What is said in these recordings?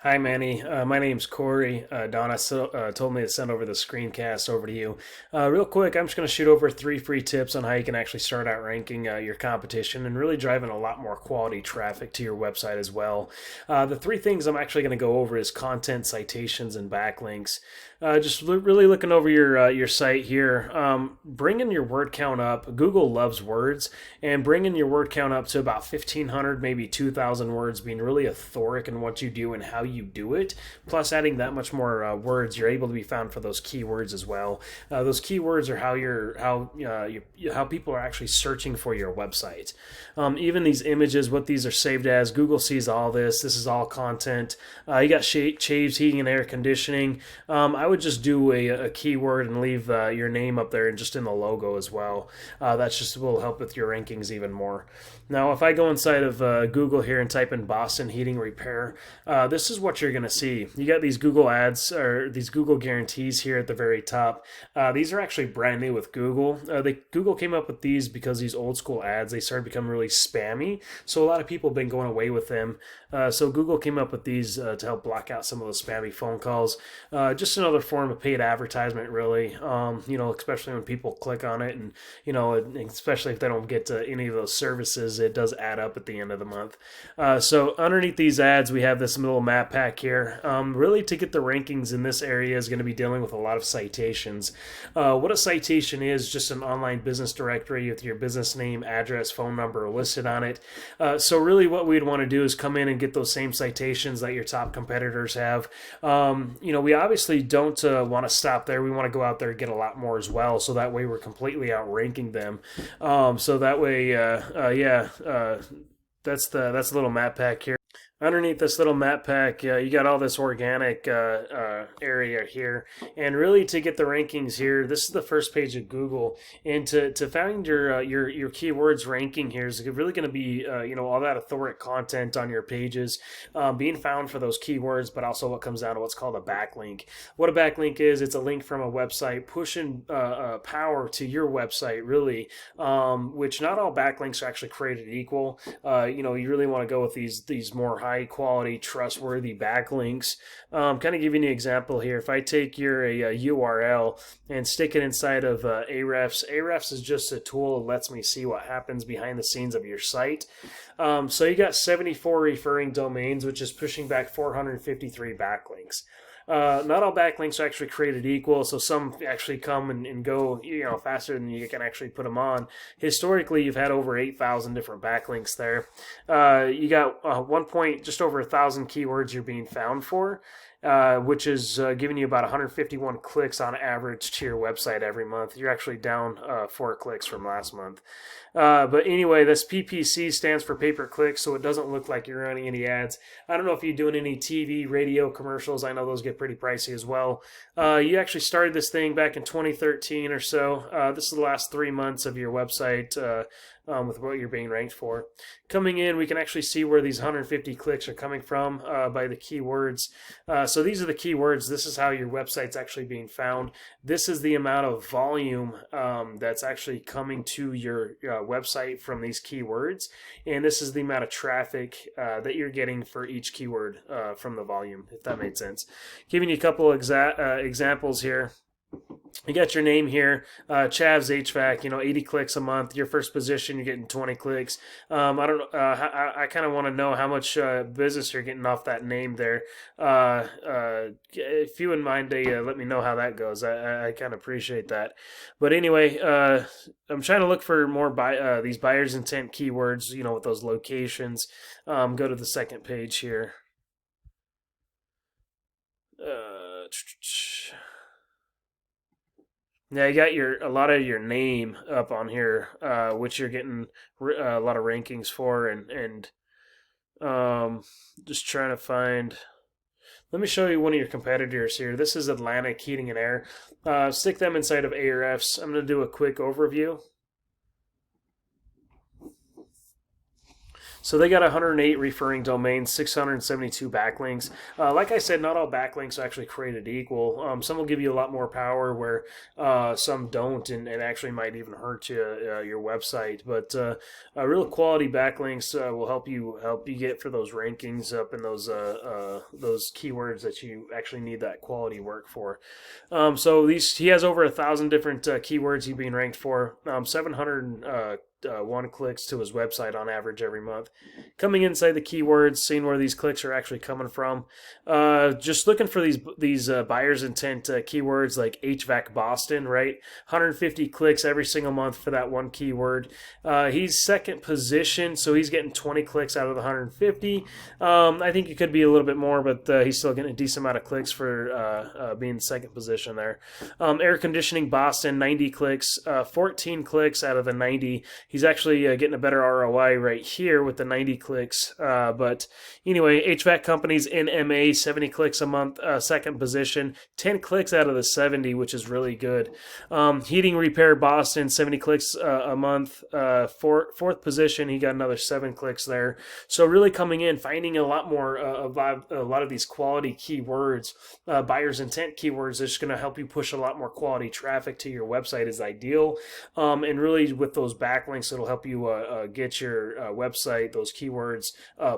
Hi, Manny. My name's Corey. Donna told me to send over the screencast over to you. Real quick, I'm just going to shoot over three free tips on how you can actually start out ranking your competition and really driving a lot more quality traffic to your website as well. The three things I'm actually going to go over is content, citations, and backlinks. Really looking over your site here. Bringing your word count up. Google loves words, and bringing your word count up to about 1,500, maybe 2,000 words, being really authoric in what you do and how you do it. Plus, adding that much more words, you're able to be found for those keywords as well. Those keywords are how people are actually searching for your website. Even these images, what these are saved as, Google sees all this. This is all content. You got Chaves Heating and Air Conditioning. I would just do a keyword and leave your name up there and just in the logo as well. That just will help with your rankings even more. Now, if I go inside of Google here and type in Boston Heating Repair, this is what you're going to see. You got these Google ads or these Google guarantees here at the very top. These are actually brand new with Google. Google came up with these because these old school ads, they started becoming really spammy. So a lot of people have been going away with them. So Google came up with these to help block out some of those spammy phone calls. Just another form of paid advertisement, really. Especially when people click on it, and especially if they don't get to any of those services, it does add up at the end of the month. So underneath these ads, we have this little map pack here. Really, to get the rankings in this area is going to be dealing with a lot of citations. What a citation is, just an online business directory with your business name, address, phone number listed on it. So really what we'd want to do is come in and get those same citations that your top competitors have. We obviously don't want to stop there. We want to go out there and get a lot more as well. So that way we're completely outranking them. So that way, that's the little map pack here. Underneath this little map pack, you got all this organic area here. And really, to get the rankings here, this is the first page of Google. And to find your keywords ranking here is really going to be all that authoritative content on your pages being found for those keywords, but also what comes down to what's called a backlink. What a backlink is, it's a link from a website pushing power to your website, really, which not all backlinks are actually created equal. You really want to go with these more high quality, trustworthy backlinks. Kind of giving you an example here. If I take your URL and stick it inside of Ahrefs is just a tool that lets me see what happens behind the scenes of your site. So you got 74 referring domains, which is pushing back 453 backlinks. Not all backlinks are actually created equal, so some actually come and go, faster than you can actually put them on. Historically, you've had over 8,000 different backlinks there. You got just over 1,000 keywords you're being found for. Which is giving you about 151 clicks on average to your website every month. You're actually down 4 clicks from last month. But anyway, this PPC stands for pay-per-click, so it doesn't look like you're running any ads. I don't know if you're doing any TV, radio commercials. I know those get pretty pricey as well. You actually started this thing back in 2013 or so. This is the last 3 months of your website with what you're being ranked for. Coming in, we can actually see where these 150 clicks are coming from by the keywords. So these are the keywords. This is how your website's actually being found. This is the amount of volume that's actually coming to your website from these keywords. And this is the amount of traffic that you're getting for each keyword from the volume, if that made sense. Giving you a couple examples here. You got your name here, Chaves HVAC, 80 clicks a month. Your first position, you're getting 20 clicks. I don't know. I kind of want to know how much business you're getting off that name there. If you wouldn't mind, let me know how that goes. I kind of appreciate that. But anyway, I'm trying to look for more these buyer's intent keywords, with those locations. Go to the second page here. Yeah, you got a lot of your name up on here, which you're getting a lot of rankings for, and just trying to find. Let me show you one of your competitors here. This is Atlantic Heating and Air. Stick them inside of Ahrefs. I'm going to do a quick overview. So they got 108 referring domains, 672 backlinks. Like I said, not all backlinks are actually created equal. Some will give you a lot more power, where some don't, and actually might even hurt your website. But real quality backlinks will help you get for those rankings up in those keywords that you actually need that quality work for. So he has over 1,000 different keywords he's being ranked for. 700 one clicks to his website on average every month. Coming inside the keywords, seeing where these clicks are actually coming from. Just looking for these buyer's intent keywords like HVAC Boston, right? 150 clicks every single month for that one keyword. He's second position, so he's getting 20 clicks out of the 150. I think it could be a little bit more, but he's still getting a decent amount of clicks for being second position there. Air Conditioning Boston, 90 clicks, 14 clicks out of the 90. He's actually getting a better ROI right here with the 90 clicks. But anyway, HVAC Companies NMA, 70 clicks a month, second position, 10 clicks out of the 70, which is really good. Heating Repair Boston, 70 clicks a month, fourth position. He got another 7 clicks there. So really coming in, finding a lot more a lot of these quality keywords, buyer's intent keywords, is just going to help you push a lot more quality traffic to your website is ideal. And really with those backlinks, it'll help you get your website, those keywords,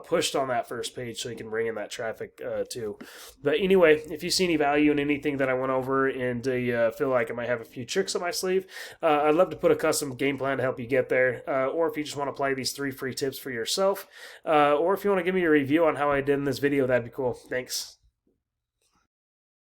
pushed on that first page so you can bring in that traffic too. But anyway, if you see any value in anything that I went over and feel like I might have a few tricks up my sleeve, I'd love to put a custom game plan to help you get there. Or if you just want to apply these 3 free tips for yourself, or if you want to give me a review on how I did in this video, that'd be cool. Thanks.